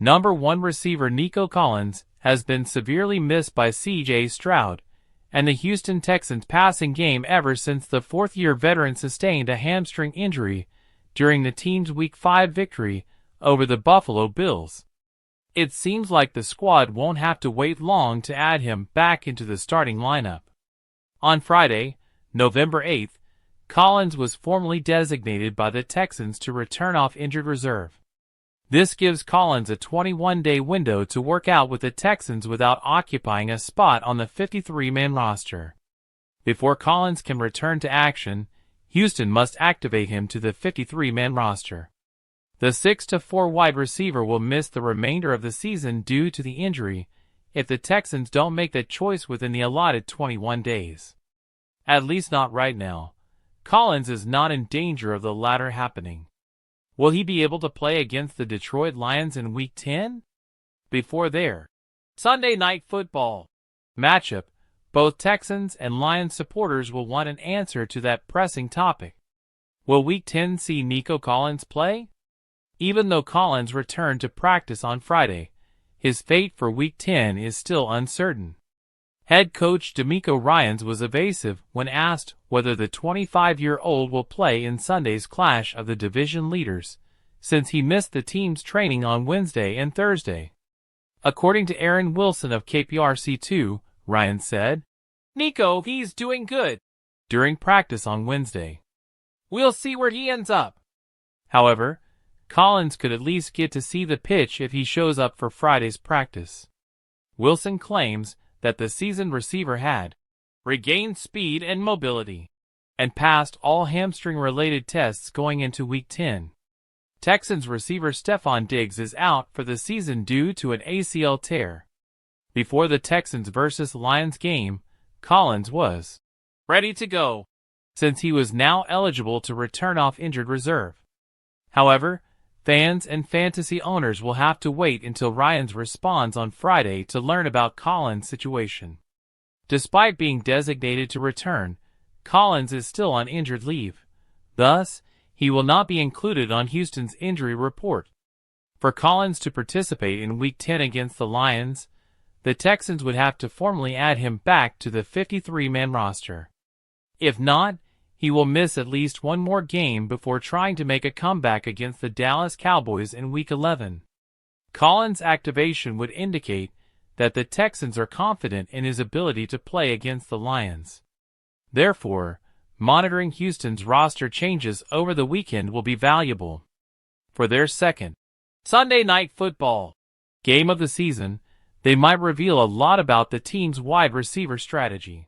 Number 1 receiver Nico Collins has been severely missed by C.J. Stroud and the Houston Texans passing game ever since the fourth-year veteran sustained a hamstring injury during the team's Week 5 victory over the Buffalo Bills. It seems like the squad won't have to wait long to add him back into the starting lineup. On Friday, November 8th, Collins was formally designated by the Texans to return off injured reserve. This gives Collins a 21-day window to work out with the Texans without occupying a spot on the 53-man roster. Before Collins can return to action, Houston must activate him to the 53-man roster. The 6'4" wide receiver will miss the remainder of the season due to the injury if the Texans don't make that choice within the allotted 21 days. At least not right now. Collins is not in danger of the latter happening. Will he be able to play against the Detroit Lions in Week 10? Before their Sunday Night Football matchup, both Texans and Lions supporters will want an answer to that pressing topic. Will Week 10 see Nico Collins play? Even though Collins returned to practice on Friday, his fate for Week 10 is still uncertain. Head coach DeMeco Ryans was evasive when asked whether the 25-year-old will play in Sunday's clash of the division leaders, since he missed the team's training on Wednesday and Thursday. According to Aaron Wilson of KPRC2, Ryans said, "Nico, he's doing good during practice on Wednesday. We'll see where he ends up." However, Collins could at least get to see the pitch if he shows up for Friday's practice. Wilson claims that the seasoned receiver had regained speed and mobility and passed all hamstring-related tests going into Week 10. Texans receiver Stefon Diggs is out for the season due to an ACL tear. Before the Texans vs. Lions game, Collins was ready to go, since he was now eligible to return off injured reserve. However, fans and fantasy owners will have to wait until Ryans responds on Friday to learn about Collins' situation. Despite being designated to return, Collins is still on injured leave. Thus, he will not be included on Houston's injury report. For Collins to participate in Week 10 against the Lions, the Texans would have to formally add him back to the 53-man roster. If not, he will miss at least one more game before trying to make a comeback against the Dallas Cowboys in Week 11. Collins' activation would indicate that the Texans are confident in his ability to play against the Lions. Therefore, monitoring Houston's roster changes over the weekend will be valuable. For their second Sunday Night Football game of the season, they might reveal a lot about the team's wide receiver strategy.